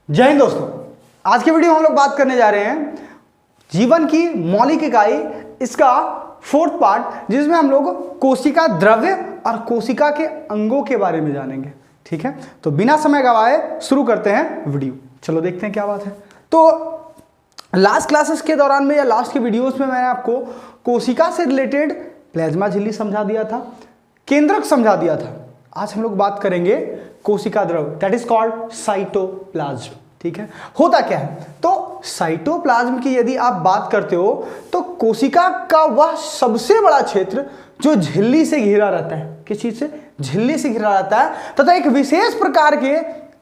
जय हिंद दोस्तों। आज के वीडियो में हम लोग बात करने जा रहे हैं जीवन की मौलिक इकाई, इसका फोर्थ पार्ट, जिसमें हम लोग कोशिका द्रव्य और कोशिका के अंगों के बारे में जानेंगे। ठीक है, तो बिना समय गवाए शुरू करते हैं वीडियो। चलो देखते हैं क्या बात है। तो लास्ट क्लासेस के दौरान में या लास्ट के वीडियोस में मैंने आपको कोशिका से रिलेटेड प्लाज्मा झिल्ली समझा दिया था, केंद्रक समझा दिया था। आज हम लोग बात करेंगे कोशिका द्रव्य, दैट इज कॉल्ड साइटोप्लाज्म। ठीक है, होता क्या है, तो साइटोप्लाज्म की यदि आप बात करते हो तो कोशिका का वह सबसे बड़ा क्षेत्र जो झिल्ली से घिरा रहता है। किस चीज से? झिल्ली से घिरा रहता है तथा एक विशेष प्रकार के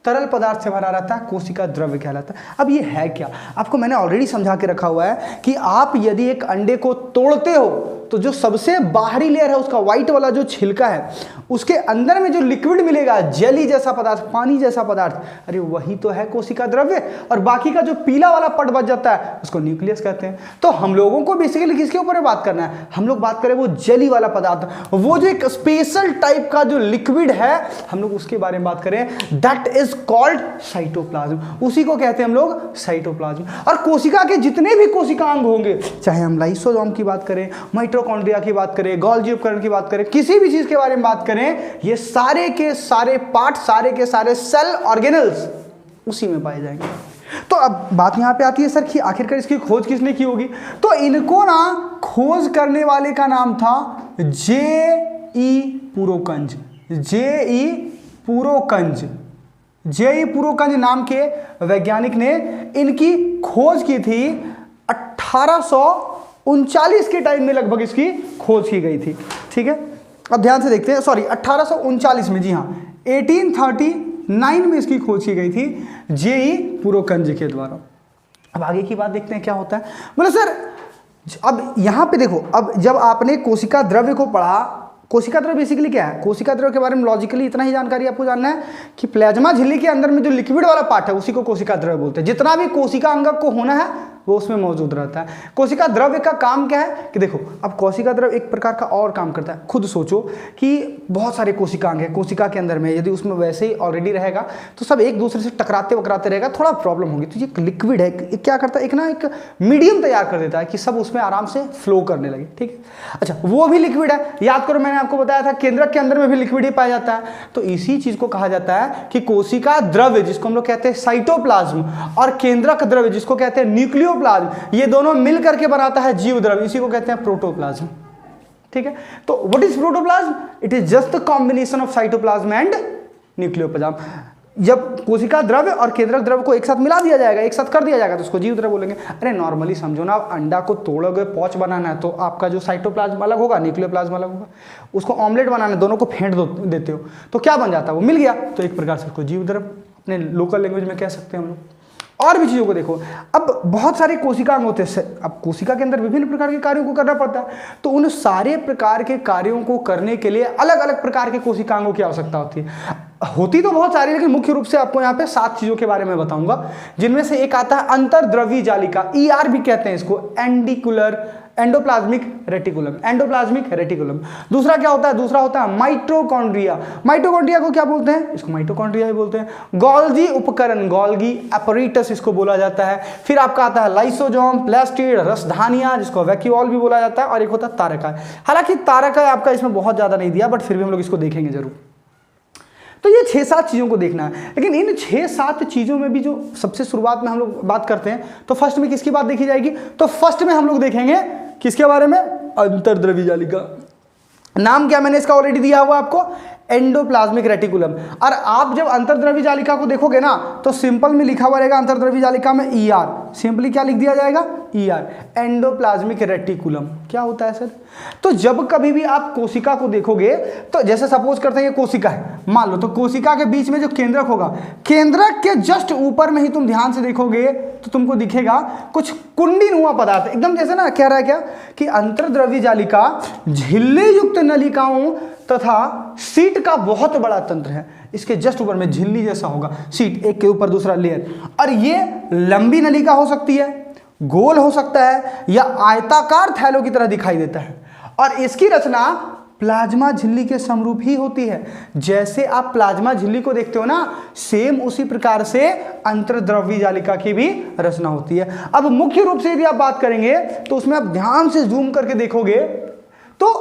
तरल पदार्थ से भरा रहता है, कोशिका द्रव्य कहलाता है। अब ये है क्या, आपको मैंने ऑलरेडी समझा के रखा हुआ है कि आप यदि एक अंडे को तोड़ते हो तो जो सबसे बाहरी लेयर है, उसका व्हाइट वाला जो छिलका है, उसके अंदर में जो लिक्विड मिलेगा, जेली जैसा पदार्थ, पानी जैसा पदार्थ, अरे वही तो है कोशिका द्रव्य। और बाकी का जो पीला वाला पट बच जाता है उसको न्यूक्लियस कहते हैं। तो हम लोगों को बेसिकली किसके ऊपर बात करना है, हम लोग बात करें वो जेली वाला पदार्थ, वो जो एक स्पेशल टाइप का जो लिक्विड है, हम लोग उसके बारे में बात करें। दैट इज कॉल्ड साइटोप्लाज्म, उसी को कहते हैं हम लोग साइटोप्लाज्म। और कोशिका के जितने भी कोशिकांग होंगे, चाहे हम लाइसोसोम की बात करें, माइटोकॉन्ड्रिया की बात करें, गोल्गी उपकरण की बात करें, किसी भी चीज के बारे में बात करें, ये सारे के सारे पार्ट, सारे के सारे सेल ऑर्गेनल्स उसी में पाए जाएंगे। तो अब बात यहां पे आती है, सर कि आखिरकार इसकी खोज किसने की होगी? तो इनको ना खोज करने वाले का नाम था जे.ई. पुरोकंज। जे.ई. पुरोकंज, जे.ई. पुरोकंज नाम के वैज्ञानिक ने इनकी खोज की थी। 1839 के टाइम में लगभग इसकी खोज की गई थी। ठीक है, अब ध्यान से देखते हैं, सॉरी 1839 में, जी हाँ 1839 में इसकी खोज की गई थी जे.ई. पुरोकंज के द्वारा। अब आगे की बात देखते हैं क्या होता है। बोले सर अब यहां पे देखो, अब जब आपने कोशिका द्रव्य को पढ़ा, कोशिका द्रव्य बेसिकली क्या है, कोशिका द्रव्य के बारे में लॉजिकली इतना ही जानकारी आपको जानना है कि प्लाज्मा झिल्ली के अंदर में जो लिक्विड वाला पार्ट है उसी को कोशिका द्रव्य बोलते हैं। जितना भी कोशिका अंगक को होना है वो उसमें मौजूद रहता है। कोशिका द्रव्य का काम क्या है कि देखो, अब कोशिका द्रव्य एक प्रकार का और काम करता है। खुद सोचो कि बहुत सारे कोशिकांग हैं कोशिका के अंदर में, यदि उसमें वैसे ही ऑलरेडी रहेगा तो सब एक दूसरे से टकराते वकराते रहेगा, थोड़ा प्रॉब्लम होगी। तो ये लिक्विड है, क्या करता है, एक ना एक मीडियम तैयार कर देता है कि सब उसमें आराम से फ्लो करने लगे। ठीक है, अच्छा वो भी लिक्विड है। याद करो मैंने आपको बताया था केंद्रक के अंदर में भी लिक्विड ही पाया जाता है। तो इसी चीज को कहा जाता है कि कोशिका द्रव्य, जिसको हम लोग कहते हैं साइटोप्लाज्म, और केंद्रक द्रव्य जिसको कहते हैं न्यूक्लियोप्लाज्म, ये दोनों मिल करके बनाता है जीव द्रव्य, इसी को कहते हैं प्रोटोप्लाज्म। ठीक है, तो what is protoplasm? It is just the combination of cytoplasm and nucleoplasm. जब कोशिका द्रव्य और केंद्रक द्रव्य को एक साथ मिला दिया जाएगा, एक साथ कर दिया जाएगा, तो उसको जीव द्रव्य बोलेंगे। अरे नॉर्मली समझो ना, आप अंडा को तोड़ोगे, पौच बनाना है, तो आपका जो साइटोप्लाज्म अलग होगा, न्यूक्लियोप्लाज्म अलग होगा। उसको ऑमलेट बनाना है, दोनों को फेंट देते हो तो क्या बन जाता है, वो मिल गया। तो एक प्रकार से उसको जीव द्रव्य अपने लोकल लैंग्वेज में कह सकते हैं हम लोग। और भी चीजों को देखो, अब बहुत सारे कोशिकांग होते हैं। अब कोशिका के अंदर विभिन्न प्रकार के कार्यों को करना पड़ता है, तो उन सारे प्रकार के कार्यों को करने के लिए अलग अलग प्रकार के कोशिकांगों की आवश्यकता होती है। होती तो बहुत सारी, लेकिन मुख्य रूप से आपको यहाँ पे 7 चीजों के बारे में बताऊंगा, जिनमें से एक आता है अंतर्द्रवी जालिका, ER भी कहते हैं इसको, एंडोप्लाज्मिक रेटिकुलम, एंडोप्लाज्मिक रेटिकुलम। दूसरा क्या होता है, दूसरा होता है माइटोकॉन्ड्रिया। माइटोकॉन्ड्रिया को क्या बोलते हैं? इसको माइटोकॉन्ड्रिया ही बोलते हैं। गोल्गी उपकरण, गोल्गी एपरेटस इसको बोला जाता है। फिर आपका आता है लाइसोसोम, प्लास्टिड, रसधानिया जिसको वैक्यूऑल भी बोला जाता है, और एक होता है तारकाय। हालांकि तारकाय आपका इसमें बहुत ज्यादा नहीं दिया, बट फिर भी हम लोग इसको देखेंगे जरूर। तो ये 6-7 चीजों को देखना है, लेकिन इन 6-7 चीजों में भी जो सबसे शुरुआत में हम लोग बात करते हैं, तो फर्स्ट में किसकी बात देखी जाएगी? तो फर्स्ट में हम लोग देखेंगे किसके बारे में? अंतर्द्रवी जालिका। नाम क्या मैंने इसका ऑलरेडी दिया हुआ आपको, एंडोप्लाज्मिक रेटिकुलम। और आप जब अंतर्द्रवी जालिका को देखोगे ना, तो सिंपल में लिखा हुआ रहेगा अंतर्द्रवी जालिका में ER, सिंपली क्या लिख दिया जाएगा? ER, endoplasmic reticulum. क्या होता है सर? तो जब कभी भी आप कोशिका को देखोगे, तो जैसे सपोज करते हैं ये कोशिका है, मान लो, तो कोशिका के बीच में जो केंद्रक होगा, केंद्रक के जस्ट ऊपर में ही तुम ध्यान से देखोगे तो तुमको दिखेगा कुछ कुंडी नुमा पदार्थ, एकदम जैसे ना, कह रहा है क्या कि अंतर्द्रवी जालिका झिल्ली युक्त नलिकाओं तथा सीट का बहुत बड़ा तंत्र है। इसके जस्ट ऊपर में झिल्ली जैसा होगा, सीट, एक के ऊपर दूसरा लेयर, और ये लंबी नलिका हो सकती है, गोल हो सकता है, या आयताकार थैलों की तरह दिखाई देता है। और इसकी रचना प्लाज्मा झिल्ली के समरूप ही होती है। जैसे आप प्लाज्मा झिल्ली को देखते हो ना, सेम उसी प्रकार से अंतर्द्रव्य जालिका की भी रचना होती है। अब मुख्य रूप से यदि आप बात करेंगे तो उसमें आप ध्यान से जूम करके देखोगे तो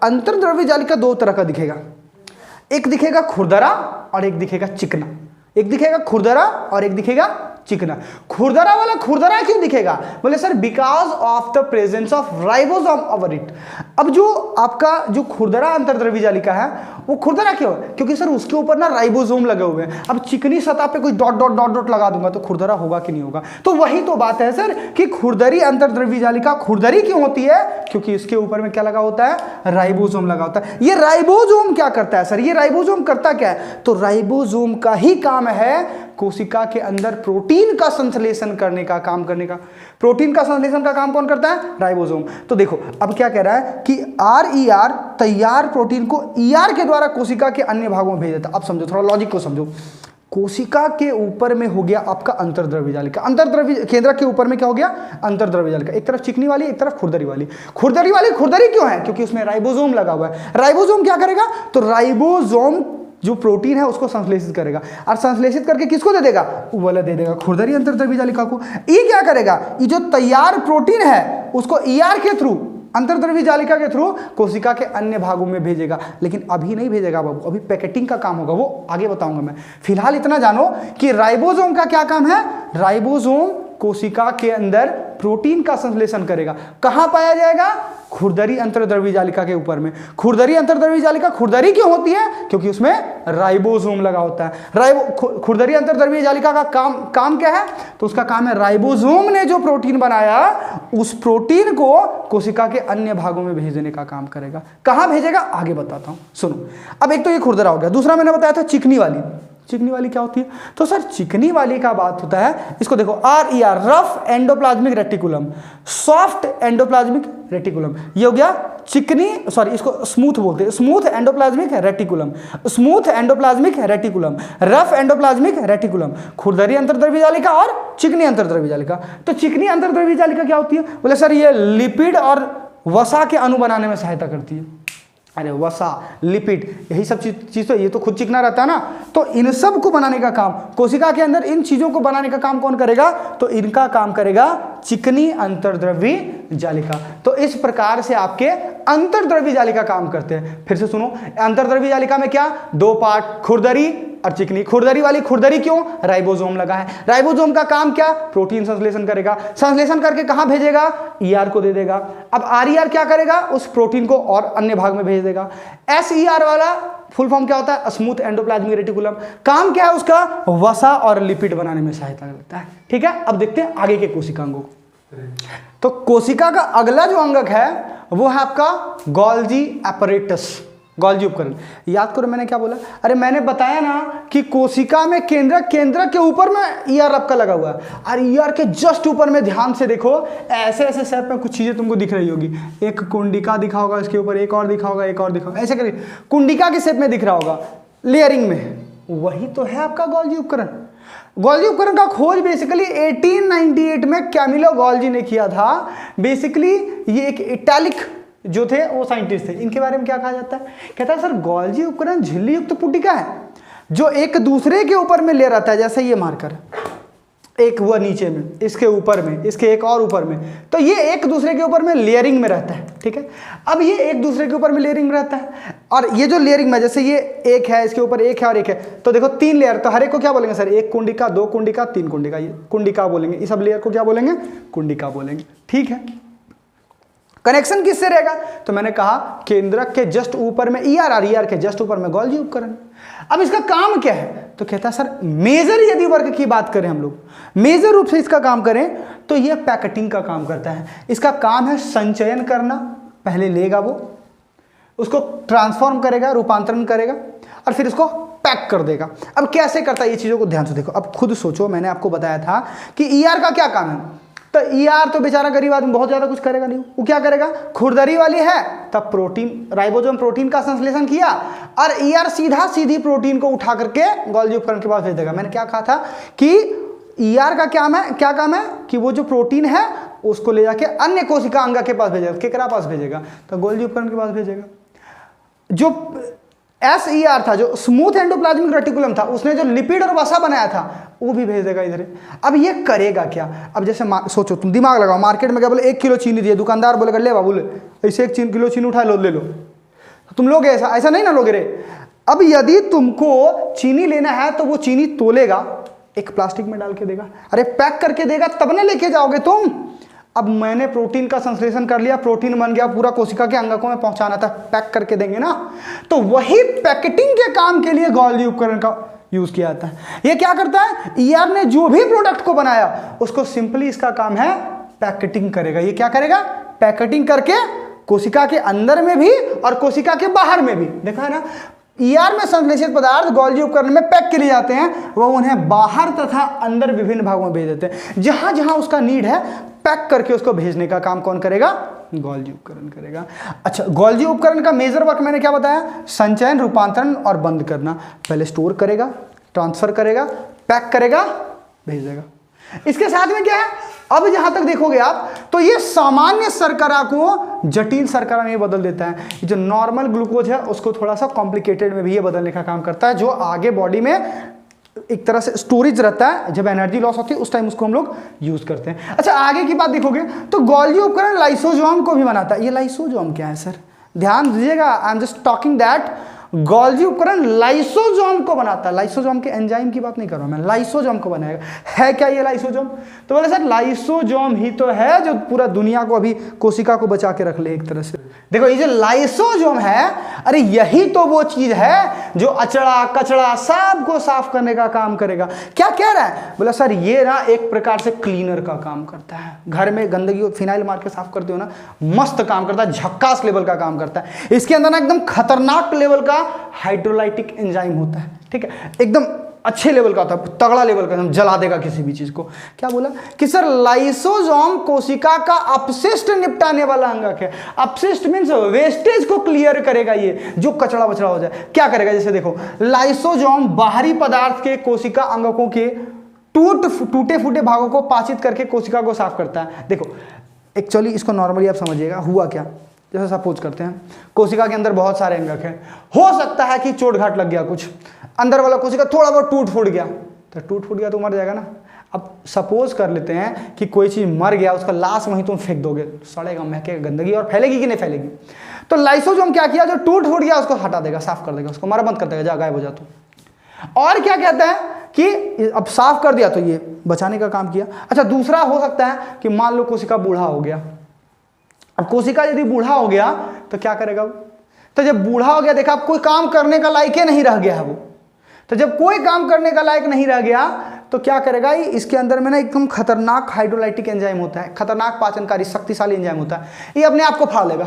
अंतर्द्रव्य जालिका दो तरह का दिखेगा, एक दिखेगा खुरदरा और एक दिखेगा चिकना। एक दिखेगा खुरदरा और एक दिखेगा चिकना। खुरदरा वाला खुरदरा क्यों दिखेगा? बोले sir because of the presence of ribosome over it. अब जो आपका जो खुरदरा अंतर्द्रव्य जालिका है वो खुरदरा क्यों है? क्योंकि सर उसके ऊपर ना राइबोसोम लगे हुए हैं। अब चिकनी सतह पे कोई डॉट डॉट डॉट डॉट लगा दूंगा तो खुरदरा होगा कि नहीं होगा? तो वही तो बात है सर कि खुरदरी अंतर्द्रव्य जालिका खुरदरी क्यों होती है? क्योंकि इसके ऊपर में क्या लगा होता है? राइबोसोम लगा होता है। ये राइबोसोम क्या करता है सर? ये राइबोसोम करता क्या है? तो राइबोसोम का ही काम है कोशिका के अंदर प्रोटीन का संश्लेषण करने का काम करने का। प्रोटीन का संश्लेषण का काम कौन करता है? राइबोसोम। तो देखो अब क्या कह रहा है कि RER तैयार प्रोटीन को ER के द्वारा कोशिका के अन्य भागों में भेज देता है। अब समझो, थोड़ा लॉजिक को समझो। कोशिका के ऊपर में हो गया आपका अंतर्द्रव्य जालिका, अंतर्द्रव्य केंद्रक के ऊपर में क्या हो गया? अंतर्द्रव्य जालिका। एक तरफ चिकनी वाली, एक तरफ खुरदरी वाली। खुरदरी वाली खुरदरी क्यों है? क्योंकि उसमें राइबोसोम लगा हुआ है। राइबोसोम क्या करेगा? तो राइबोसोम जो प्रोटीन है उसको संश्लेषित करेगा और संश्लेषित करके किसको दे देगा? वो वाला दे देगा खुरदरी अंतर्द्रव्य जालिका को। ये क्या करेगा? ये जो तैयार प्रोटीन है उसको ER के थ्रू, अंतर्द्रव्य जालिका के थ्रू कोशिका के अन्य भागों में भेजेगा। लेकिन अभी नहीं भेजेगा बाबू, अभी पैकेटिंग का काम होगा, वो आगे बताऊंगा मैं। फिलहाल इतना जानो कि राइबोसोम का क्या काम है? राइबोसोम कोशिका के अंदर प्रोटीन का संश्लेषण करेगा। कहां पाया जाएगा? खुरदरी अंतर्द्रव्य जालिका के ऊपर में। खुरदरी अंतर्द्रव्य जालिका खुरदरी क्यों होती है? क्योंकि उसमें राइबोसोम लगा होता है। खुरदरी अंतर्द्रव्य जालिका का काम क्या है? तो उसका काम है राइबोसोम ने जो प्रोटीन बनाया उस प्रोटीन को कोशिका के अन्य भागों में भेज देने का काम करेगा। कहां भेजेगा? आगे बताता हूं, सुनो। अब एक तो ये खुरदरा हो गया, दूसरा मैंने बताया था चिकनी वाली। चिकनी वाली क्या होती है? तो सर चिकनी वाली का बात होता है, इसको देखो RER rough endoplasmic reticulum, soft endoplasmic reticulum. ये हो गया चिकनी, सॉरी इसको स्मूथ बोलते हैं, smooth endoplasmic reticulum, smooth endoplasmic reticulum, rough endoplasmic reticulum. खुरदरी अंतर्द्रव्य जालिका और चिकनी अंतर्द्रव्य जालिका। तो चिकनी अंतर्द्रव्य जालिका क्या होती है? बोले सर ये लिपिड और वसा के अणु बनाने में सहायता करती है। अरे वसा, लिपिड, यही सब चीज तो ये तो खुद चिकना रहता है ना, तो इन सब को बनाने का काम कोशिका के अंदर, इन चीजों को बनाने का काम कौन करेगा? तो इनका काम करेगा चिकनी अंतर्द्रव्य जालिका। तो इस प्रकार से आपके अंतर्द्रव्य जालिका काम करते हैं। फिर से सुनो, अंतर्द्रव्य जालिका में क्या? दो पार्ट, खुरदरी और चिकनी। खुरदरी वाली खुरदरी क्यों? राइबोसोम लगा है। राइबोसोम का काम क्या? प्रोटीन संश्लेषण करेगा। संश्लेषण करके कहां भेजेगा? ER को दे देगा। अब RER क्या करेगा? उस प्रोटीन को और अन्य भाग में भेज देगा। SER वाला फुल फॉर्म क्या होता है? Smooth endoplasmic reticulum. काम क्या है उसका? वसा और लिपिड बनाने में सहायता करता है। ठीक है, अब देखते हैं आगे के कोशिकांगों को। तो कोशिका का अगला जो अंगक है वो है आपका गोल्जी एपरेटस, गोल्जी उपकरण। याद करो मैंने क्या बोला? अरे मैंने बताया ना कि कोशिका में केंद्रक के ऊपर में ER आपका लगा हुआ है और ER के जस्ट ऊपर में ध्यान से देखो, ऐसे ऐसे शेप में कुछ चीजें तुमको दिख रही होगी। एक कुंडिका दिखा होगा, इसके ऊपर एक और दिखा होगा, एक और दिखा होगा, ऐसे करिए कुंडिका के शेप में दिख रहा होगा लेयरिंग में। वही तो है आपका गोल्जी उपकरण। गोल्जी उपकरण का खोज बेसिकली 1898 में कैमिलो गोल्जी ने किया था। बेसिकली ये एक इटैलिक जो थे वो साइंटिस्ट थे। इनके बारे में क्या कहा जाता है? कहता है सर गोल्जी उपकरण झिल्ली युक्त पुटिका है जो एक दूसरे के ऊपर में ले रहता है। जैसे ये मार्कर, एक हुआ नीचे में, इसके ऊपर में, इसके एक और ऊपर में, तो ये एक दूसरे के ऊपर में लेयरिंग में रहता है। ठीक है, अब ये एक दूसरे के ऊपर में लेयरिंग में रहता है और ये जो लेयरिंग में, जैसे ये एक है, इसके ऊपर एक है और एक है, तो देखो 3 लेयर। तो हर एक को क्या बोलेंगे सर? 1 कुंडिका, 2 कुंडिका, 3 कुंडिका, ये कुंडिका बोलेंगे। इस सब लेयर को क्या बोलेंगे? कुंडिका बोलेंगे। ठीक है, कनेक्शन किससे रहेगा? तो मैंने कहा केंद्रक के जस्ट ऊपर में ER और ER के जस्ट ऊपर में गोल्जी उपकरण। अब इसका काम क्या है? तो कहता है सर मेजर, यदि वर्ग की बात करें हम लोग, मेजर रूप से इसका काम करें तो यह पैकेटिंग का काम करता है। इसका काम है संचयन करना। पहले लेगा वो, उसको ट्रांसफॉर्म करेगा, रूपांतरण करेगा और फिर इसको पैक कर देगा। अब कैसे करता है ये चीजों को ध्यान से देखो। अब खुद सोचो, मैंने आपको बताया था कि ER का क्या काम है। तो ER तो बेचारा गरीब आदमी बहुत ज्यादा कुछ करेगा नहीं, वो क्या करेगा? खुरदरी वाली है तब प्रोटीन, राइबोसोम प्रोटीन का संश्लेषण किया और ER सीधी प्रोटीन को उठा करके गोल्जी उपकरण के पास भेज देगा। मैंने क्या कहा था कि ER का क्या काम है कि वो जो प्रोटीन है उसको ले जाके अन्य कोशिका अंग के पास भेजेगा। केकरा पास भेजेगा? तो गोल्जी उपकरण के पास भेजेगा। जो SER था, जो स्मूथ एंडोप्लाज्मिक रेटिकुलम था, उसने जो लिपिड और वसा बनाया था वो भी भेज देगा इधर। अब ये करेगा क्या? अब जैसे सोचो, तुम दिमाग लगाओ, मार्केट में क्या बोले 1 किलो चीनी दिए, दुकानदार बोलेगा ले बाबू ले, ऐसे 1 किलो चीनी उठा लो, ले लो, तुम लोगे ऐसा? ऐसा नहीं ना लोगे रे। अब यदि तुमको चीनी लेना है तो वो चीनी तोलेगा, एक प्लास्टिक में डाल के देगा, अरे पैक करके देगा, तब ना लेके जाओगे तुम। अब मैंने प्रोटीन का संश्लेषण कर लिया, प्रोटीन बन गया, पूरा कोशिका के अंगकों में पहुंचाना था, पैक करके देंगे ना। तो वही पैकेटिंग के काम के लिए गोल्जी उपकरण का यूज किया जाता है। ये क्या करता है? ER ने जो भी प्रोडक्ट को बनाया उसको सिंपली इसका काम है पैकेटिंग करेगा। ये क्या करेगा? पैकेटिंग करके कोशिका के अंदर में भी और कोशिका के बाहर में भी, देखा है ना, ER में संश्लेषित पदार्थ गोल्जी उपकरण में पैक के लिए जाते हैं, वो उन्हें बाहर तथा अंदर विभिन्न भागों में भेज देते हैं। जहां जहां उसका नीड है पैक करके उसको भेजने का काम कौन करेगा? गोल्जी उपकरण करेगा। अच्छा, गोल्जी उपकरण का मेजर वर्क मैंने क्या बताया? संचयन, रूपांतरण और बंद करना। पहले स्टोर करेगा, ट्रांसफर करेगा, पैक करेगा, भेज देगा। इसके साथ में क्या है? अब जहां तक देखोगे आप तो ये सामान्य शर्करा को जटिल शर्करा में बदल देता है। जो नॉर्मल ग्लूकोज है उसको थोड़ा सा कॉम्प्लिकेटेड में भी ये बदलने का काम करता है, जो आगे बॉडी में एक तरह से स्टोरेज रहता है, जब एनर्जी लॉस होती है उस टाइम उसको हम लोग यूज करते हैं। अच्छा, आगे की बात देखोगे तो गोल्जी उपकरण लाइसोसोम को भी बनाता है। ये लाइसोसोम क्या है सर? ध्यान दीजिएगा, I am just talking that Golgi उपकरण लाइसोसोम को बनाता है। लाइसोसोम के एंजाइम की बात नहीं कर रहा हूं मैं, लाइसोसोम को बनाएगा। है क्या ये लाइसोसोम? तो बोले सर लाइसोसोम ही तो है जो पूरा दुनिया को, अभी कोशिका को बचा के रख ले एक तरह से। देखो ये जो लाइसोसोम है, अरे यही तो वो चीज है जो अचड़ा कचड़ा सबको साफ करने का काम करेगा। क्या कह रहा है? बोला सर ये ना एक प्रकार से क्लीनर का काम करता है। घर में गंदगी फिनाइल मार के साफ करते हो ना, मस्त काम करता है, झक्कास लेवल का काम करता है। इसके अंदर ना एकदम खतरनाक लेवल का हाइड्रोलाइटिक एंजाइम होता है, ठीक है, एकदम अच्छे लेवल का होता है, तगड़ा लेवल का, जला देगा किसी भी चीज को। क्या बोला कि सर लाइसोसोम कोशिका का अपशिष्ट निपटाने वाला अंगक है। अपशिष्ट मींस वेस्टेज को क्लियर करेगा, ये जो कचड़ा बचड़ा हो जाए क्या करेगा? जैसे देखो, लाइसोसोम बाहरी पदार्थ के कोशिका अंगकों के टूटे फूटे भागों को पाचित करके कोशिका को साफ करता है। देखो एक्चुअली इसको नॉर्मली आप समझिएगा, हुआ क्या, जैसे सपोज करते हैं कोशिका के अंदर बहुत सारे अंगक हैं, हो सकता है कि चोट घाट लग गया, कुछ अंदर वाला कोशिका थोड़ा बहुत टूट फूट गया, तो टूट फूट गया तो मर जाएगा ना। अब सपोज कर लेते हैं कि कोई चीज मर गया, उसका लाश वहीं तुम फेंक दोगे, सड़ेगा, महकेगा, गंदगी और फैलेगी कि नहीं फैलेगी? तो लाइसोसोम क्या किया, जो टूट फूट गया उसको हटा देगा, साफ कर देगा, उसको मरम्मत कर देगा, जा गायब हो जा तू। और क्या कहता है कि अब साफ कर दिया तो ये बचाने का काम किया। अच्छा, दूसरा हो सकता है कि मान लो कोशिका बूढ़ा हो गया। अब कोशिका यदि बूढ़ा हो गया तो क्या करेगा वो? तो जब बूढ़ा हो गया, देखा अब कोई काम करने का लायक ही नहीं रह गया है वो, तो जब कोई काम करने का लायक नहीं रह गया तो क्या करेगा? इसके अंदर में ना एकदम खतरनाक हाइड्रोलाइटिक एंजाइम होता है, खतरनाक पाचनकारी शक्तिशाली एंजाइम होता है, ये अपने आप को फाड़ लेगा,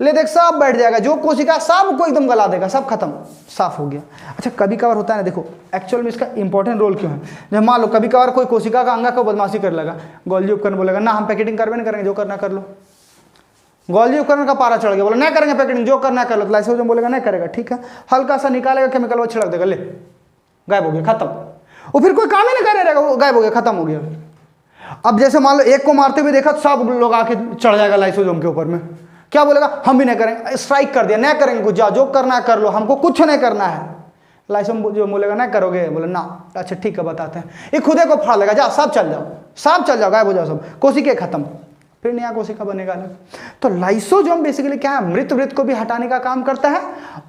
ले देख सब बैठ जाएगा, जो कोशिका सब को एकदम गला देगा, सब खत्म, साफ हो गया। अच्छा, कभी कभार होता है ना, देखो एक्चुअल में इसका इंपॉर्टेंट रोल क्यों है? जब मान लो कभी कभार कोई कोशिका का अंगा को बदमाशी कर लगा, गोल्जी उपकरण बोलेगा ना हम पैकेटिंग करवे नहीं करेंगे, जो करना कर लो। गोल्जी उपकरण का पारा चढ़ गया, बोला नहीं करेंगे पैकेटिंग, जो करना कर लो। लाइसोसोम बोलेगा नहीं करेगा, ठीक है, हल्का सा निकालेगा केमिकल, वो छिड़क देगा, ले गायब हो गया, खत्म। वो फिर कोई काम ही नहीं कर रहेगा, वो गायब हो गया, खत्म हो गया। अब जैसे मान लो एक को मारते हुए देखा, सब लोग आके चढ़ जाएगा लाइसोसोम के ऊपर में, क्या बोलेगा? हम भी नहीं करेंगे, स्ट्राइक कर दिया, नहीं करेंगे कुछ, जाओ जो करना है कर लो, हमको कुछ नहीं करना है। लाइसोसोम जो बोलेगा नहीं करोगे, बोले ना, अच्छा ठीक है बताते हैं, ये खुदे को फाड़ लेगा, जाओ सब चल जाओ, सब चल जाओ, गायब हो जाओ सब, कोशिका खत्म, फिर नया कोशिका बनेगा अलग। तो लाइसोसोम बेसिकली क्या है? मृत को भी हटाने का काम करता है,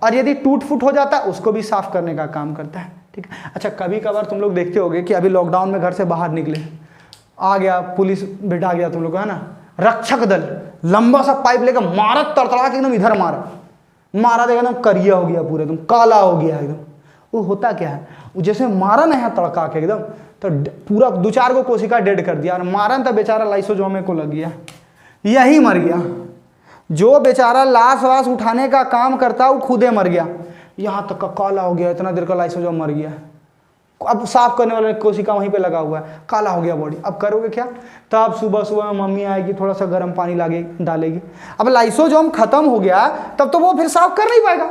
और यदि टूट फूट हो जाता है उसको भी साफ करने का काम करता है, ठीक है। अच्छा, कभी कभार तुम लोग देखते होगे कि अभी लॉकडाउन में घर से बाहर निकले, आ गया पुलिस बिठा गया तुम लोग, है ना, रक्षक दल लंबा सा पाइप लेकर मारा, तड़तड़ा के एकदम इधर मारा देगा, एकदम करिया हो गया, पूरे एकदम काला हो गया एकदम। वो होता क्या है? वो जैसे मारा ना है तड़का के एकदम, तो पूरा 2-4 को कोशिका डेड कर दिया, और मारा तो बेचारा लाइसोसोम को लग गया, यही मर गया। जो बेचारा लाश वाश उठाने का काम करता वो खुदे मर गया, यहाँ तक का काला हो गया, इतना देर का लाइसोसोम मर गया। अब साफ करने वाले कोशिका वहीं पे लगा हुआ है, काला हो गया बॉडी। अब करोगे क्या? तब सुबह सुबह में मम्मी आएगी, थोड़ा सा गर्म पानी डालेगी। अब लाइसोसोम खत्म हो गया, तब तो वो फिर साफ कर नहीं पाएगा,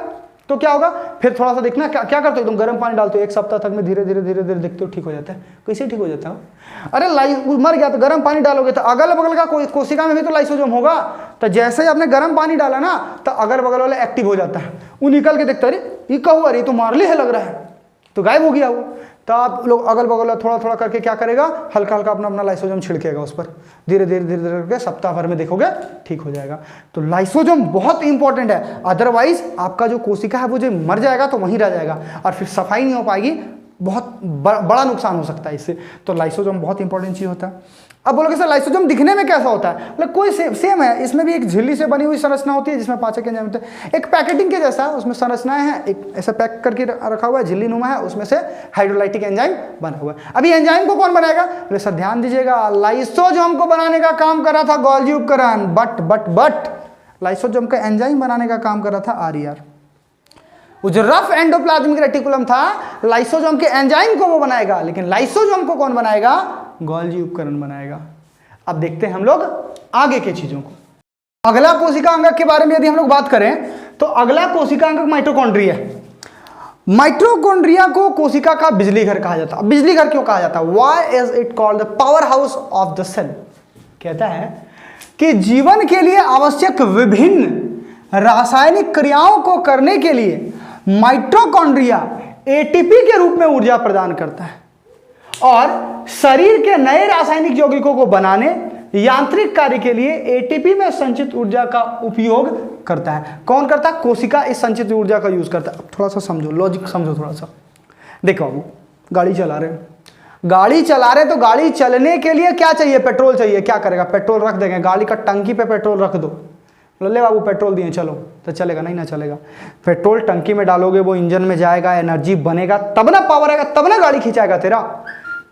तो क्या होगा, फिर थोड़ा सा देखना क्या क्या करते हो, एकदम गर्म पानी डालते हो, 1 सप्ताह तक में धीरे धीरे धीरे धीरे देखते हो ठीक हो जाता है। कैसे ठीक हो जाता है? अरे मर गया तो गर्म पानी डालोगे तो अगल बगल का कोशिका में भी तो लाइसोसोम होगा, तो जैसे ही आपने गर्म पानी डाला ना तो अगल बगल वाला एक्टिव हो जाता है, वो निकल के देखता है अरे ये क्या हुआ, अरे तो मारली है लग रहा है, तो गायब हो गया वो। तो आप लोग अगल बगल थोड़ा थोड़ा करके क्या करेगा, हल्का हल्का अपना अपना लाइसोसोम छिड़केगा उस पर, धीरे धीरे धीरे धीरे करके सप्ताह भर में देखोगे ठीक हो जाएगा। तो लाइसोसोम बहुत इंपॉर्टेंट है, अदरवाइज आपका जो कोशिका है वो जो मर जाएगा तो वहीं रह जाएगा और फिर सफाई नहीं हो पाएगी, बहुत बड़ा नुकसान हो सकता है इससे। तो लाइसोसोम बहुत इंपॉर्टेंट चीज होता है। अब बोलोगे सर लाइसोसोम दिखने में कैसा होता है, मतलब कोई सेम है, इसमें भी एक झिल्ली से बनी हुई संरचना होती है जिसमें पाचक एंजाइम होते हैं, एक पैकेटिंग के जैसा उसमें संरचनाएं हैं, एक ऐसा पैक करके रखा हुआ है, झिल्ली नुमा है, उसमें से हाइड्रोलाइटिक एंजाइम बना हुआ है। अभी एंजाइम को कौन बनाएगा, बोले सर ध्यान दीजिएगा, लाइसोसोम को बनाने का काम कर रहा था गोल्जी उपकरण, बट लाइसोसोम का एंजाइम बनाने का काम कर रहा था RER। वो जो रफ एंडोप्लाज्मिक रेटिकुलम था लाइसोसोम के एंजाइम को वो बनाएगा, लेकिन लाइसोसोम को कौन बनाएगा, गोल्जी उपकरण बनाएगा। अब देखते हैं हम लोग आगे के चीजों को। अगला कोशिका अंगक के बारे में यदि हम लोग बात करें तो अगला कोशिका अंगक माइटोकॉन्ड्रिया है। माइटोकॉन्ड्रिया को कोशिका का बिजली घर कहा जाता है। बिजली घर क्यों कहा जाता है, why is it called the power house of the cell. कहता है कि जीवन के लिए आवश्यक विभिन्न रासायनिक क्रियाओं को करने के लिए माइटोकॉन्ड्रिया ATP के रूप में ऊर्जा प्रदान करता है और शरीर के नए रासायनिक यौगिकों को बनाने, यांत्रिक कार्य के लिए ATP में संचित ऊर्जा का उपयोग करता है। कौन करता है, कोशिका इस संचित ऊर्जा का यूज करता है। अब थोड़ा सा समझो, लॉजिक समझो थोड़ा सा। देखो बाबू, गाड़ी चला रहे तो गाड़ी चलने के लिए क्या चाहिए, पेट्रोल चाहिए। क्या करेगा, पेट्रोल रख देंगे, गाड़ी का टंकी पे पेट्रोल रख दो, ले बाबू पेट्रोल दिए चलो, तो चलेगा नहीं ना चलेगा। पेट्रोल टंकी में डालोगे, वो इंजन में जाएगा, एनर्जी बनेगा, तब ना पावर आएगा, तब ना गाड़ी खिंचाएगा तेरा।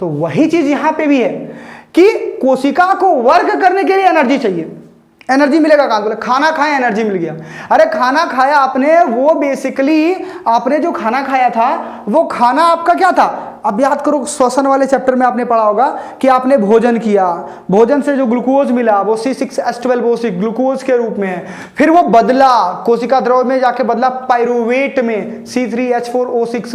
तो वही चीज यहां पे भी है कि कोशिका को वर्क करने के लिए एनर्जी चाहिए। एनर्जी मिलेगा कहां, बोले खाना खाए एनर्जी मिल गया। अरे खाना खाया आपने, वो बेसिकली आपने जो खाना खाया था वो खाना आपका क्या था, अब याद करो श्वसन वाले चैप्टर में आपने पढ़ा होगा कि आपने भोजन किया, भोजन से जो ग्लूकोज मिला वो C6H12O6 ग्लूकोज के रूप में है, फिर वो बदला कोशिका द्रव में जाके बदला पाइरुवेट में, C3H4O6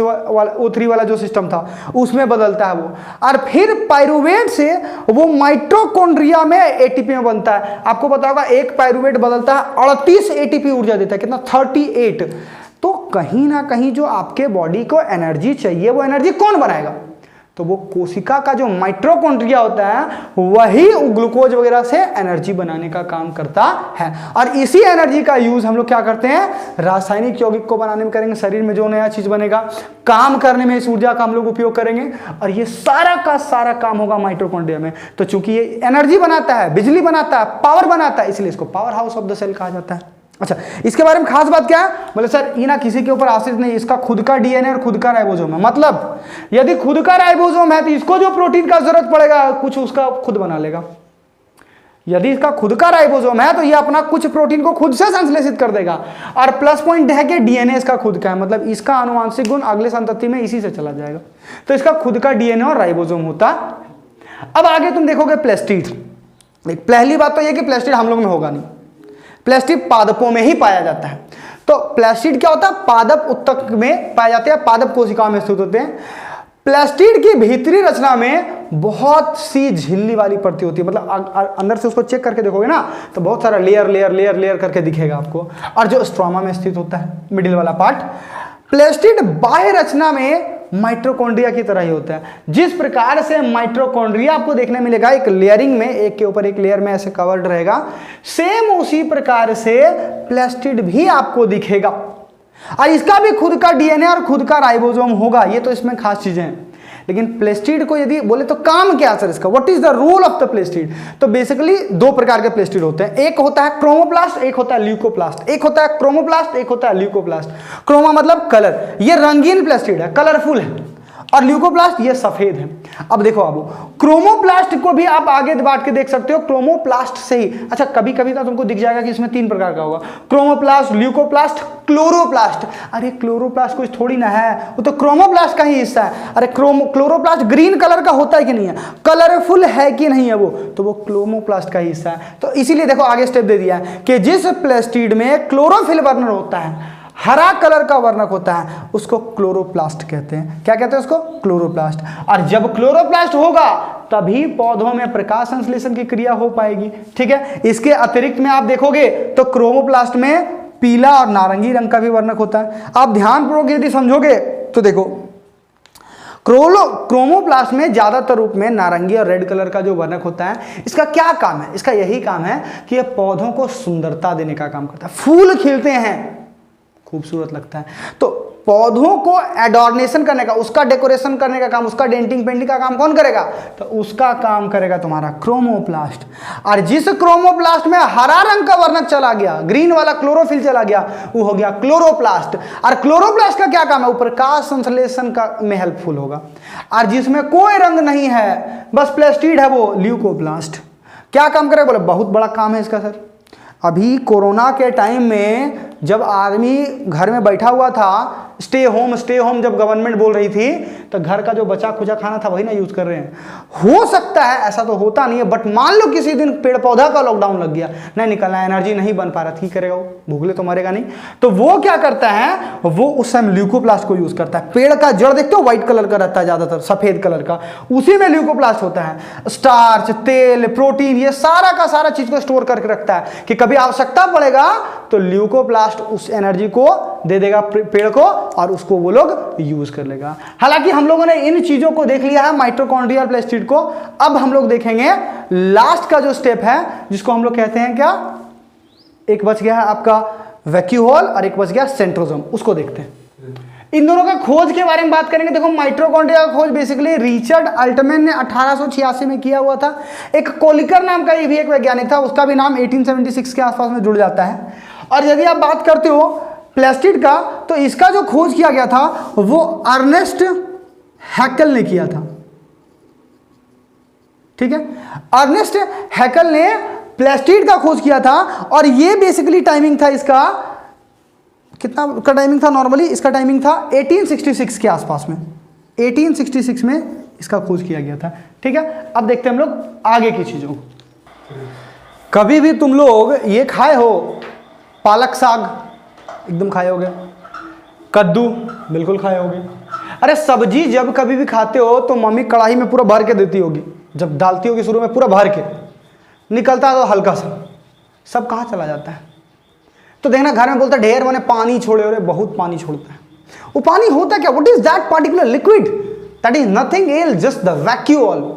O3 वाला जो सिस्टम था उसमें बदलता है वो, और फिर पाइरुवेट से वो माइटोकॉन्ड्रिया में ATP में बनता है। आपको पता होगा एक पाइरुवेट बदलता है 38 ATP ऊर्जा देता है, कितना 38। तो कहीं ना कहीं जो आपके बॉडी को एनर्जी चाहिए वो एनर्जी कौन बनाएगा, तो वो कोशिका का जो माइटोकॉन्ड्रिया होता है वही ग्लूकोज वगैरह से एनर्जी बनाने का काम करता है। और इसी एनर्जी का यूज हम लोग क्या करते हैं, रासायनिक यौगिक को बनाने में करेंगे, शरीर में जो नया चीज बनेगा, काम करने में इस ऊर्जा का हम लोग उपयोग करेंगे, और ये सारा का सारा काम होगा माइटोकॉन्ड्रिया में। तो चूंकि ये एनर्जी बनाता है, बिजली बनाता है, पावर बनाता है, इसलिए इसको power house of the cell कहा जाता है। अच्छा, इसके बारे में खास बात क्या है, बोले सर ये ना किसी के ऊपर आश्रित नहीं, इसका खुद का DNA और खुद का राइबोसोम है। मतलब यदि खुद का राइबोसोम है तो इसको जो प्रोटीन का जरूरत पड़ेगा कुछ उसका खुद बना लेगा। यदि इसका खुद का राइबोसोम है तो ये अपना कुछ प्रोटीन को खुद से संश्लेषित कर देगा। और प्लस पॉइंट है कि DNA इसका खुद का है, मतलब इसका आनुवांशिक गुण अगले संतति में इसी से चला जाएगा, तो इसका खुद का DNA और राइबोसोम होता। अब आगे तुम देखोगे प्लास्टिड। पहली बात तो यह कि प्लास्टिड हम लोग में होगा नहीं, प्लास्टिड पादपों में ही पाया जाता है। तो प्लास्टिड क्या होता है, पादप उत्तक में पाए जाते हैं, पादप कोशिकाओं में स्थित होते हैं। प्लास्टिड की भीतरी रचना में बहुत सी झिल्ली वाली परतें होती है, मतलब अंदर से उसको चेक करके देखोगे ना तो बहुत सारा लेयर लेयर लेयर लेयर करके दिखेगा आपको। और जो स्ट्रोमा में स्थित होता है मिडिल वाला पार्ट, प्लास्टिड बाह्य रचना में माइटोकॉन्ड्रिया की तरह ही होता है। जिस प्रकार से माइटोकॉन्ड्रिया आपको देखने मिलेगा एक लेयरिंग में, एक के ऊपर एक लेयर में ऐसे कवर्ड रहेगा, सेम उसी प्रकार से प्लास्टिड भी आपको दिखेगा। और इसका भी खुद का DNA और खुद का राइबोसोम होगा, ये तो इसमें खास चीजें हैं। लेकिन प्लास्टिड को यदि बोले तो काम क्या सर इसका, what is the role of the plastid, तो बेसिकली दो प्रकार के प्लास्टिड होते हैं, एक होता है क्रोमोप्लास्ट, एक होता है ल्यूकोप्लास्ट। एक होता है क्रोमोप्लास्ट, एक होता है ल्यूकोप्लास्ट। क्रोमा मतलब कलर, ये रंगीन प्लास्टिड है, कलरफुल है, और ल्यूकोप्लास्ट ये सफेद है। अब देखो बाबू, क्रोमोप्लास्ट को भी आप आगे बांट के देख सकते हो, क्रोमोप्लास्ट से ही। अच्छा, कभी कभी तो तुमको दिख जाएगा कि इसमें 3 प्रकार का होगा, क्रोमोप्लास्ट, ल्यूकोप्लास्ट, क्लोरोप्लास्ट। अरे क्लोरोप्लास्ट कुछ थोड़ी ना है, वो तो क्रोमोप्लास्ट का ही हिस्सा है। अरे क्लोरोप्लास्ट ग्रीन कलर का होता है कि नहीं है, कलरफुल है कि नहीं है वो, तो वो क्रोमोप्लास्ट का ही हिस्सा है। तो इसीलिए देखो आगे स्टेप दे दिया है कि जिस प्लास्टिड में क्लोरोफिल बर्नर होता है, हरा कलर का वर्णक होता है उसको क्लोरोप्लास्ट कहते हैं। क्या कहते हैं उसको? क्लोरोप्लास्ट। और जब क्लोरोप्लास्ट होगा तभी पौधों में प्रकाश संश्लेषण की क्रिया हो पाएगी। ठीक है, इसके अतिरिक्त में आप देखोगे तो क्रोमोप्लास्ट में पीला और नारंगी रंग का भी वर्णक होता है। आप ध्यानपूर्वक यदि समझोगे तो देखो क्रोमोप्लास्ट में ज्यादातर रूप में नारंगी और रेड कलर का जो वर्णक होता है, इसका क्या काम है? इसका यही काम है कि यह पौधों को सुंदरता देने का काम करता है। फूल खिलते हैं, खूबसूरत लगता है, तो पौधों को एडोर्नेशन करने का, उसका डेकोरेशन करने का काम, उसका डेंटिंग पेंटिंग का काम कौन करेगा? तो उसका काम करेगा तुम्हारा क्रोमोप्लास्ट। और जिस क्रोमोप्लास्ट में हरा रंग का वर्णक चला गया, ग्रीन वाला क्लोरोफिल चला गया, वो हो गया क्लोरोप्लास्ट। और क्लोरोप्लास्ट का क्या काम है? वो प्रकाश संश्लेषण का में हेल्पफुल होगा। और जिसमें कोई रंग नहीं है, बस प्लास्टिड है, वो ल्यूकोप्लास्ट। क्या काम करेगा? बोले बहुत बड़ा काम है इसका सर। अभी कोरोना के टाइम में जब आदमी घर में बैठा हुआ था, स्टे होम जब गवर्नमेंट बोल रही थी, तो घर का जो बचा खुचा खाना था वही ना यूज कर रहे हैं। हो सकता है, ऐसा तो होता नहीं है, बट मान लो किसी दिन पेड़ पौधा का लॉकडाउन लग गया, नहीं निकलना, एनर्जी नहीं बन पा रहा, ठीक करेगा वो? भूखले तो मरेगा नहीं। तो वो क्या करता है? वो उस समय ल्यूकोप्लास्ट को यूज करता है। पेड़ का जड़ देखते हो व्हाइट कलर का रहता है, ज्यादातर सफेद कलर का, उसी में ल्यूकोप्लास्ट होता है। स्टार्च, तेल, प्रोटीन, ये सारा का सारा चीज को स्टोर करके रखता है कि कभी आवश्यकता पड़ेगा तो ल्यूकोप्लास्ट उस एनर्जी को दे देगा पेड़ को और उसको वो लोग यूज कर लेगा। हालांकि हम लोगों ने इन चीजों को देख लिया है, माइटोकॉन्ड्रिया और प्लास्टिड को। अब हम लोग देखेंगे लास्ट का जो स्टेप है, जिसको हम लोग कहते हैं क्या? एक बच गया है आपका वैक्यूहोल और एक बच गया सेंट्रोसोम, उसको देखते हैं। इन दोनों का खोज के बारे में बात करेंगे। देखो माइटोकॉन्ड्रिया का खोज बेसिकली रिचर्ड अल्टमैन ने 1886 में किया हुआ था। एक कोलिकर नाम का ये भी एक वैज्ञानिक था, उसका भी नाम 1876 के आसपास में जुड़ जाता है। और यदि आप बात करते हो प्लास्टिड का, तो इसका जो खोज किया गया था वो अर्नेस्ट हैकल ने किया था। ठीक है, अर्नेस्ट हैकल ने प्लास्टिड का खोज किया था। और ये बेसिकली टाइमिंग था इसका, कितना का टाइमिंग था? नॉर्मली इसका टाइमिंग था 1866 के आसपास में, 1866 में इसका खोज किया गया था। ठीक है, अब देखते हैं हम लोग आगे की चीजों को। कभी भी तुम लोग ये खाए हो पालक साग? एकदम खाए होगे। कद्दू बिल्कुल खाए होगे। अरे सब्जी जब कभी भी खाते हो तो मम्मी कढ़ाई में पूरा भर के देती होगी, जब डालती होगी शुरू में पूरा भर के, निकलता है तो हल्का सा, सब कहाँ चला जाता है? तो देखना घर में बोलता है ढेर मैंने पानी छोड़े, और बहुत पानी छोड़ता है। वो पानी होता क्या? What is that particular liquid? That is nothing else just the vacuole.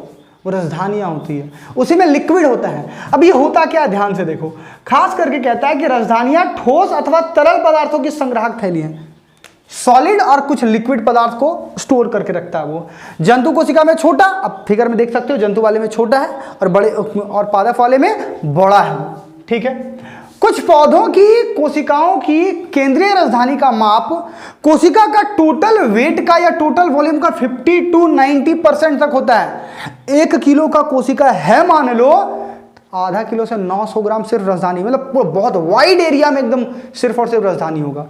वो राजधानियां होती है, उसी में लिक्विड होता है। अब ये होता क्या है? ध्यान से देखो, खास करके कहता है कि राजधानियां ठोस अथवा तरल पदार्थों की संग्राहक थैली हैं। सॉलिड और कुछ लिक्विड पदार्थ को स्टोर करके रखता है वो। जंतु कोशिका में छोटा, अब फिगर में देख सकते हो, जंतु वाले में छोटा है और बड़े और पादप वाले में बड़ा है। ठीक है, कुछ पौधों की कोशिकाओं की केंद्रीय राजधानी का माप कोशिका का टोटल वेट का या टोटल वॉल्यूम का 50 to 90% तक होता है। 1 किलो का कोशिका है मान लो, आधा किलो से 900 ग्राम सिर्फ राजधानी, मतलब बहुत वाइड एरिया में एकदम सिर्फ और सिर्फ राजधानी होगा।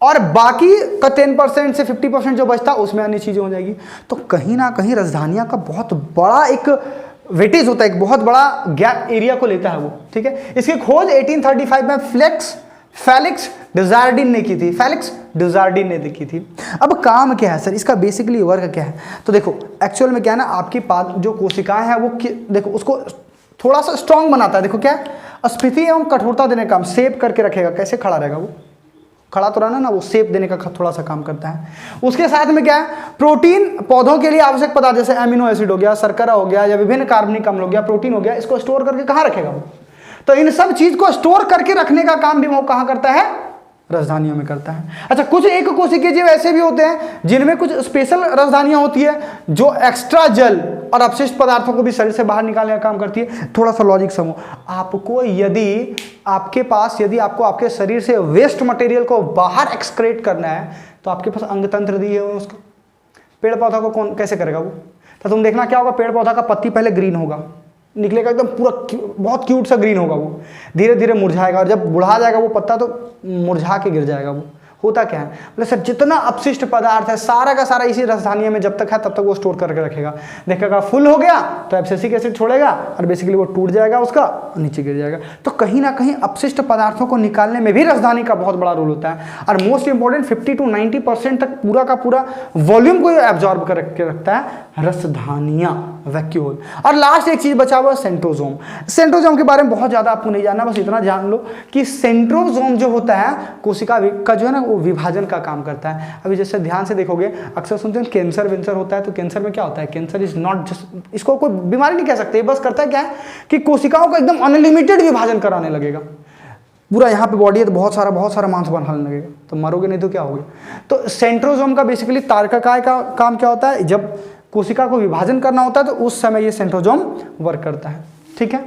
और बाकी का 10% से 50% जो बचता उसमें अन्य चीजें हो जाएगी। तो कहीं ना कहीं राजधानियां का बहुत बड़ा एक वेटेज होता है, एक बहुत बड़ा गैप एरिया को लेता है वो। ठीक है, इसकी खोज 1835 में फेलिक्स डिजार्डिन ने की थी। फेलिक्स डिजार्डिन ने की थी। अब काम क्या है सर इसका? बेसिकली वर्क क्या है? तो देखो एक्चुअल में क्या है ना, आपकी जो कोशिकाएं हैं वो देखो उसको थोड़ा सा स्ट्रांग बनाता है। देखो क्या है, स्फीति एवं कठोरता देने का काम, शेप करके रखेगा। कैसे खड़ा रहेगा वो? खड़ा तो रहना ना, वो शेप देने का थोड़ा सा काम करता है। उसके साथ में क्या है, प्रोटीन, पौधों के लिए आवश्यक पदार्थ जैसे एमिनो एसिड हो गया, शर्करा हो गया, या विभिन्न कार्बनिक अम्ल हो गया, प्रोटीन हो गया, इसको स्टोर करके कहाँ रखेगा वो? तो इन सब चीज को स्टोर करके रखने का काम भी वो कहाँ करता है? राजधानियों में करता है। अच्छा, कुछ एक कोशिकीय जीव ऐसे भी होते हैं जिनमें कुछ स्पेशल राजधानियां होती है जो एक्स्ट्रा जल और अपशिष्ट पदार्थों को भी शरीर से बाहर निकालने का काम करती है। थोड़ा सा लॉजिक समझो, आपको यदि आपको आपके शरीर से वेस्ट मटेरियल को बाहर एक्सक्रेट करना है तो आपके पास अंग तंत्र दिए हुए उसका। पेड़ पौधा को कौन कैसे करेगा वो? तो तुम देखना क्या होगा, पेड़ पौधा का पत्ती पहले ग्रीन होगा, निकलेगा एकदम पूरा बहुत क्यूट सा ग्रीन होगा, वो धीरे धीरे मुरझाएगा और जब बुढ़ा जाएगा वो पत्ता तो मुरझा के गिर जाएगा, वो होता क्या है, बोले सर जितना अपशिष्ट पदार्थ है सारा का सारा इसी रसधानियों में जब तक है तब तक वो स्टोर करके रखेगा, देखेगा फुल हो गया तो एब्सिसिक एसिड छोड़ेगा और बेसिकली वो टूट जाएगा, उसका नीचे गिर जाएगा। तो कहीं ना कहीं अपशिष्ट पदार्थों को निकालने में भी रसधानी का बहुत बड़ा रोल होता है। और मोस्ट इंपॉर्टेंट 50 to 90% तक पूरा का पूरा वॉल्यूम को एब्जॉर्ब करके रखता है रसधानियां, वैक्यूल। और लास्ट एक चीज बचा हुआ सेंट्रोजोम। सेंट्रोजोम के बारे में बहुत ज्यादा आपको नहीं जानना, बस इतना जान लो कि सेंट्रोजोम जो होता है कोशिका का जो है ना वो विभाजन का काम करता है। अभी जैसे ध्यान से देखोगे अक्सर सुनते हैं कैंसर वेंसर होता है, तो कैंसर में क्या होता है, कैंसर इज नॉट जस्ट, इसको कोई बीमारी नहीं कह सकते, बस करता है क्या है कि कोशिकाओं का एकदम अनलिमिटेड विभाजन कराने लगेगा। पूरा यहाँ पे बॉडी है तो बहुत सारा मांस बनने लगेगा, तो मरोगे नहीं तो क्या होगे। तो सेंट्रोजोम का बेसिकली तारकाकाय का काम क्या होता है, जब कोशिका को विभाजन करना होता है तो उस समय ये सेंट्रोजोम वर्क करता है। ठीक है,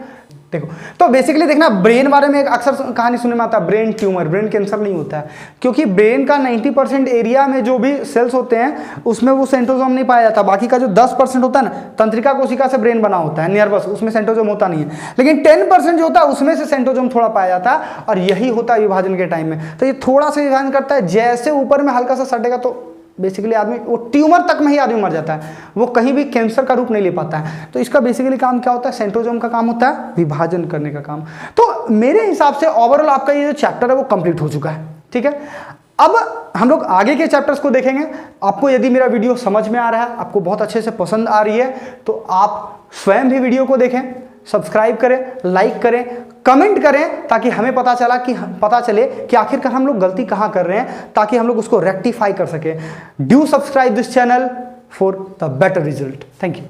देखो तो बेसिकली देखना ब्रेन बारे में एक अक्सर कहानी सुनने में आता है, ब्रेन ट्यूमर, ब्रेन कैंसर नहीं होता है, क्योंकि ब्रेन का 90% एरिया में जो भी सेल्स होते हैं उसमें वो सेंट्रोजोम नहीं पाया जाता। बाकी का जो 10% होता है ना, तंत्रिका कोशिका से ब्रेन बना होता है, नर्वस, उसमें सेंट्रोजोम होता नहीं है, लेकिन 10% जो होता है उसमें से सेंट्रोजोम थोड़ा पाया जाता है, और यही होता है विभाजन के टाइम में। तो ये थोड़ा सा विभाजन करता है, जैसे ऊपर में हल्का सा सटेगा तो बेसिकली आदमी वो ट्यूमर तक में ही आदमी मर जाता है, वो कहीं भी कैंसर का रूप नहीं ले पाता है। तो इसका बेसिकली काम क्या होता है, सेंट्रोजोम का काम होता है विभाजन करने का काम। तो मेरे हिसाब से ओवरऑल आपका ये जो चैप्टर है वो कंप्लीट हो चुका है। ठीक है, अब हम लोग आगे के चैप्टर्स को देखेंगे। आपको यदि मेरा वीडियो समझ में आ रहा है, आपको बहुत अच्छे से पसंद आ रही है, तो आप स्वयं भी वीडियो को देखें, सब्सक्राइब करें, लाइक करें, कमेंट करें, ताकि हमें पता चले कि आखिरकार हम लोग गलती कहाँ कर रहे हैं, ताकि हम लोग उसको रेक्टिफाई कर सकें। Do subscribe this channel for the better result. Thank you.